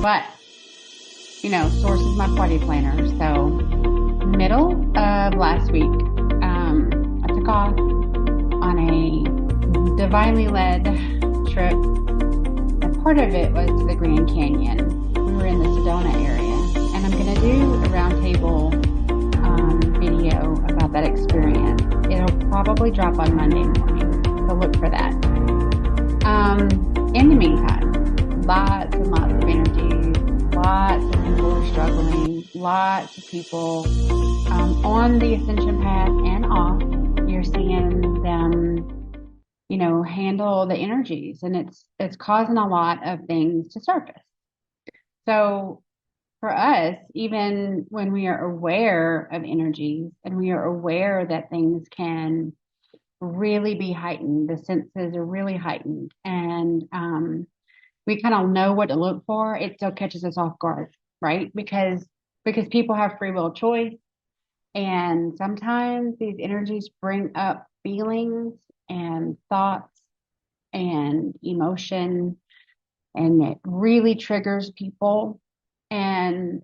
But, Source is my party planner. So middle of last week, I took off on a divinely led trip. And part of it was to the Grand Canyon. We were in the Sedona area. And I'm going to do a roundtable video about that experience. It'll probably drop on Monday morning. So look for that. In the meantime, lots and lots of energy, lots of people are struggling, lots of people on the ascension path and off. You're seeing them, handle the energies, and it's causing a lot of things to surface. So for us, even when we are aware of energies and we are aware that things can really be heightened, the senses are really heightened, and we kind of know what to look for, it still catches us off guard, right? Because people have free will choice, and sometimes these energies bring up feelings and thoughts and emotion, and it really triggers people. And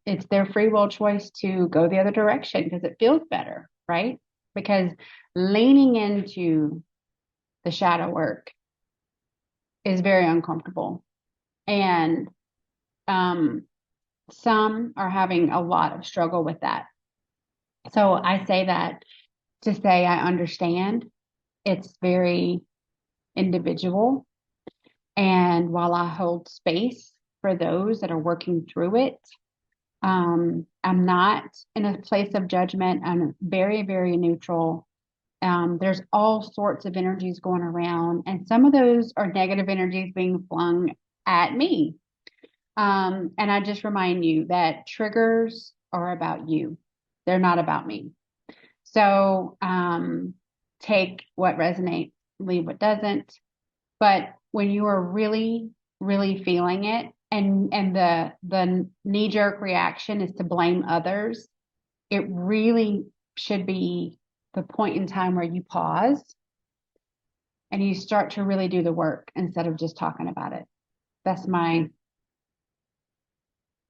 it's their free will choice to go the other direction because it feels better, right? Because leaning into the shadow work is very uncomfortable. And some are having a lot of struggle with that. So I say that to say I understand. It's very individual. And while I hold space for those that are working through it, I'm not in a place of judgment. I'm very, very neutral. There's all sorts of energies going around, and some of those are negative energies being flung at me. And I just remind you that triggers are about you. They're not about me. So take what resonates, leave what doesn't. But when you are really, really feeling it, and the knee-jerk reaction is to blame others, it really should be the point in time where you pause and you start to really do the work instead of just talking about it. That's my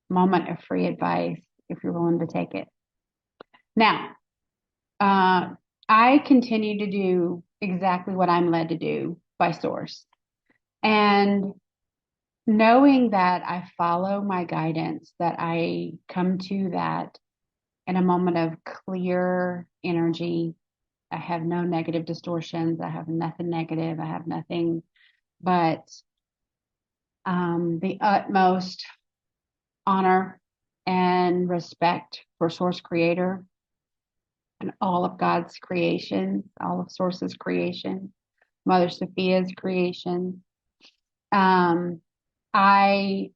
moment of free advice, if you're willing to take it. Now, I continue to do exactly what I'm led to do by source. And knowing that I follow my guidance, that I come to that in a moment of clear energy. I have no negative distortions. I have nothing negative. I have nothing but the utmost honor and respect for Source Creator and all of God's creation, all of Source's creation, Mother Sophia's creation. I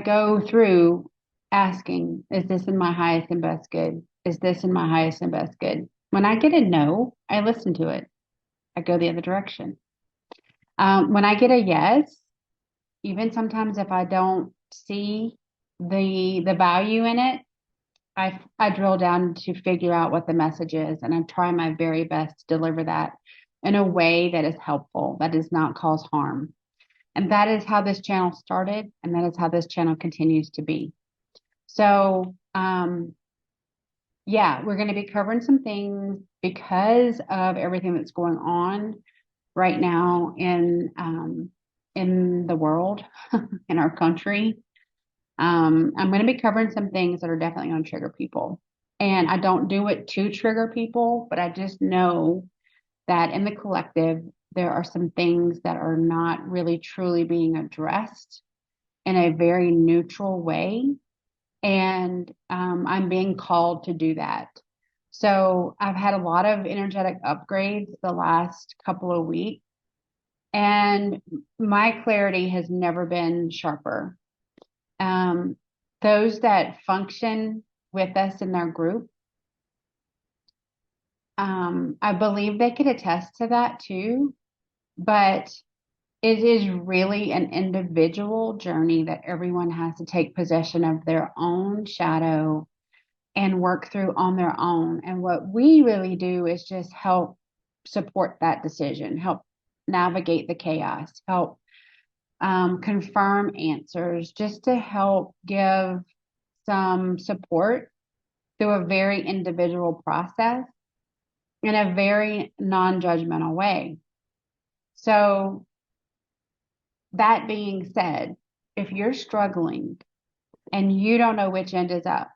go through asking, is this in my highest and best good? Is this in my highest and best good? When I get a no, I listen to it. I go the other direction. When I get a yes, even sometimes if I don't see the value in it, I drill down to figure out what the message is, and I try my very best to deliver that in a way that is helpful, that does not cause harm. And that is how this channel started, and that is how this channel continues to be. So, we're going to be covering some things because of everything that's going on right now in the world, in our country. I'm going to be covering some things that are definitely going to trigger people. And I don't do it to trigger people, but I just know that in the collective, there are some things that are not really truly being addressed in a very neutral way. And I'm being called to do that. So I've had a lot of energetic upgrades the last couple of weeks, and my clarity has never been sharper. Those that function with us in our group, I believe they could attest to that too. But it is really an individual journey that everyone has to take possession of their own shadow and work through on their own. And what we really do is just help support that decision, help navigate the chaos, help confirm answers, just to help give some support through a very individual process in a very non-judgmental way. So that being said, if you're struggling and you don't know which end is up,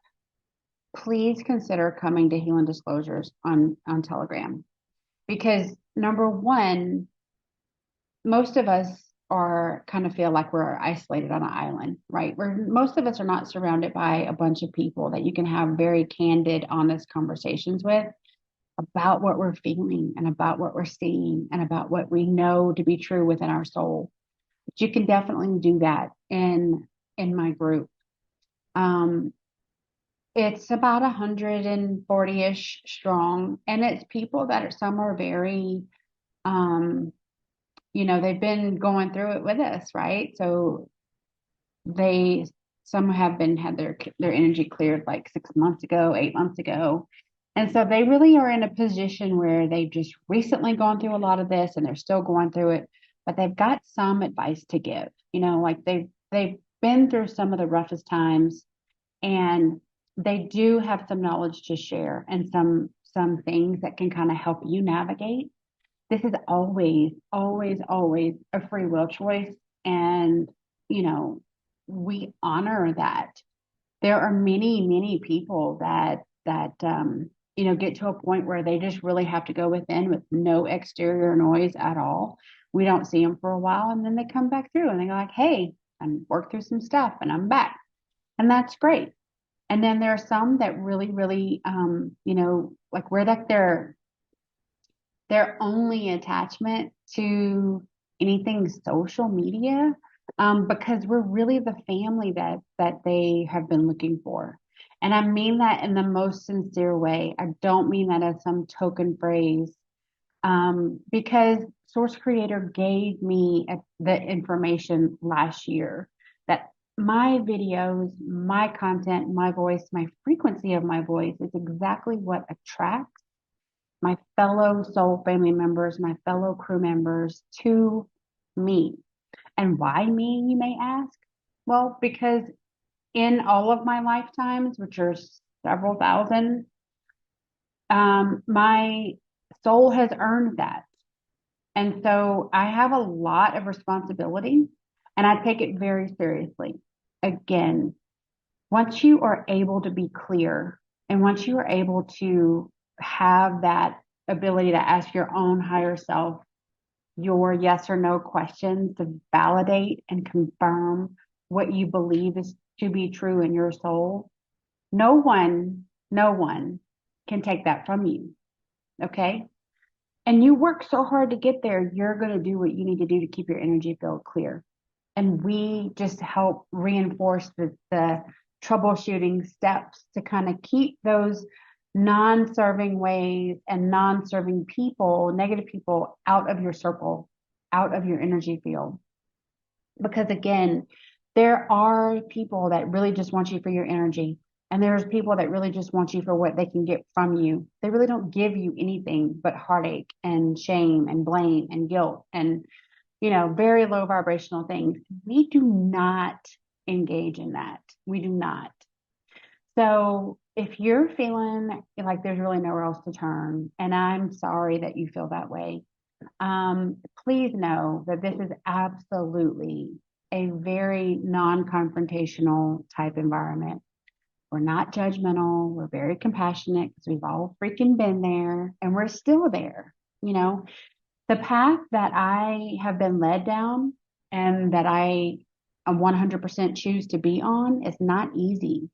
please consider coming to Healing Disclosures on Telegram. Because number one, most of us are kind of feel like we're isolated on an island, right? Where most of us are not surrounded by a bunch of people that you can have very candid, honest conversations with about what we're feeling and about what we're seeing and about what we know to be true within our soul. But you can definitely do that in my group. It's about 140-ish strong, and it's people that are, some are very, they've been going through it with us, right? So they, some have been, had their energy cleared like 6 months ago, 8 months ago. And so they really are in a position where they've just recently gone through a lot of this and they're still going through it, but they've got some advice to give, like they've been through some of the roughest times, and they do have some knowledge to share and some things that can kind of help you navigate. This is always, always, always a free will choice. And, we honor that. There are many, many people that get to a point where they just really have to go within with no exterior noise at all. We don't see them for a while, and then they come back through and they go like, hey, I'm worked through some stuff and I'm back. And that's great. And then there are some that really, really, like where that their only attachment to anything social media, because we're really the family that they have been looking for. And I mean that in the most sincere way. I don't mean that as some token phrase, because Source Creator gave me the information last year that my videos, my content, my voice, my frequency of my voice is exactly what attracts my fellow soul family members, my fellow crew members to me. And why me, you may ask? Well, because in all of my lifetimes, which are several thousand, my soul has earned that. And so I have a lot of responsibility, and I take it very seriously. Again, once you are able to be clear, and once you are able to have that ability to ask your own higher self your yes or no questions to validate and confirm what you believe is to be true in your soul, no one can take that from you. Okay. And you work so hard to get there, you're going to do what you need to do to keep your energy field clear. And we just help reinforce the troubleshooting steps to kind of keep those non-serving ways and non-serving people, negative people, out of your circle, out of your energy field. Because again, there are people that really just want you for your energy. And there's people that really just want you for what they can get from you. They really don't give you anything but heartache and shame and blame and guilt and, very low vibrational things. We do not engage in that. We do not. So if you're feeling like there's really nowhere else to turn, and I'm sorry that you feel that way, please know that this is absolutely a very non-confrontational type environment. We're not judgmental. We're very compassionate because we've all freaking been there and we're still there. The path that I have been led down and that I 100% choose to be on is not easy,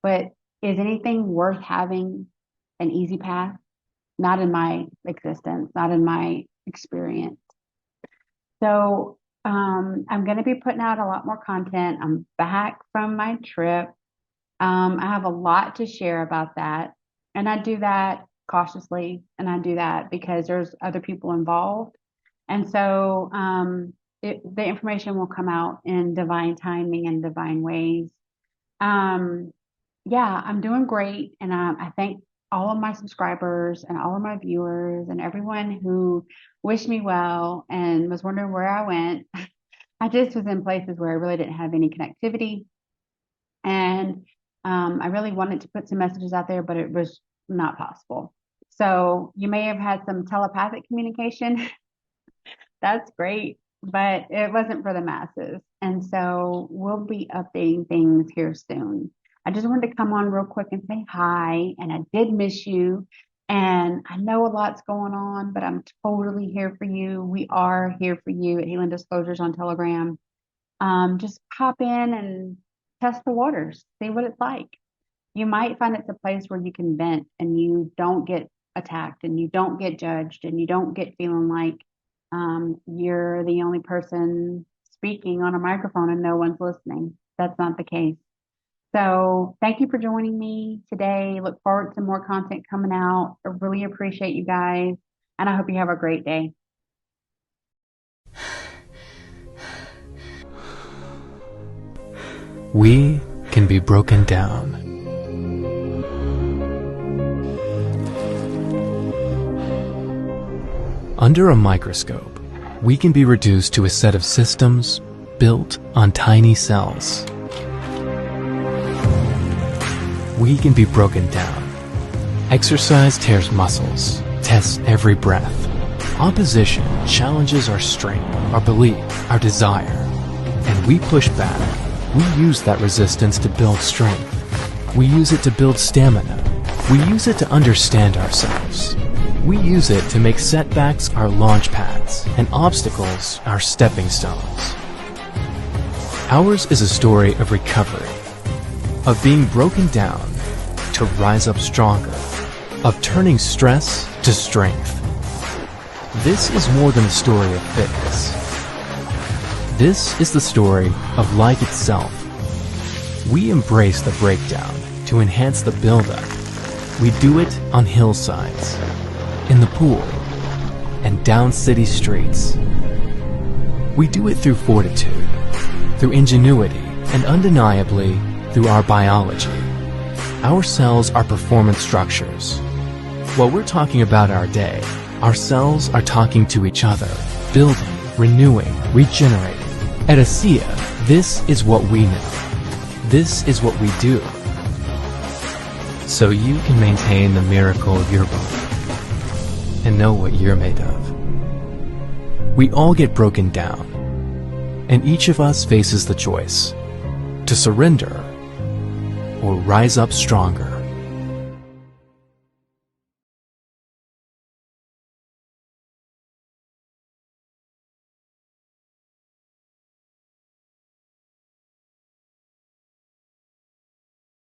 but is anything worth having an easy path? Not in my existence, not in my experience. So I'm going to be putting out a lot more content. I'm back from my trip. I have a lot to share about that. And I do that cautiously. And I do that because there's other people involved. And so the information will come out in divine timing and divine ways. Yeah, I'm doing great. And I thank all of my subscribers and all of my viewers and everyone who wished me well and was wondering where I went. I just was in places where I really didn't have any connectivity. And I really wanted to put some messages out there, but it was not possible. So you may have had some telepathic communication. That's great, but it wasn't for the masses. And so we'll be updating things here soon. I just wanted to come on real quick and say hi. And I did miss you. And I know a lot's going on, but I'm totally here for you. We are here for you at Healing Disclosures on Telegram. Just pop in and test the waters, see what it's like. You might find it's a place where you can vent and you don't get attacked and you don't get judged and you don't get feeling like you're the only person speaking on a microphone and no one's listening. That's not the case. So thank you for joining me today. Look forward to more content coming out. I really appreciate you guys, and I hope you have a great day. We can be broken down. Under a microscope, we can be reduced to a set of systems built on tiny cells. We can be broken down. Exercise tears muscles, tests every breath. Opposition challenges our strength, our belief, our desire. And we push back. We use that resistance to build strength. We use it to build stamina. We use it to understand ourselves. We use it to make setbacks our launch pads and obstacles our stepping stones. Ours is a story of recovery, of being broken down to rise up stronger, of turning stress to strength. This is more than a story of fitness. This is the story of life itself. We embrace the breakdown to enhance the buildup. We do it on hillsides, in the pool, and down city streets. We do it through fortitude, through ingenuity, and undeniably through our biology. Our cells are performance structures. While we're talking about our day, our cells are talking to each other, building, renewing, regenerating. At ASEA, this is what we know. This is what we do. So you can maintain the miracle of your body and know what you're made of. We all get broken down, and each of us faces the choice to surrender or rise up stronger.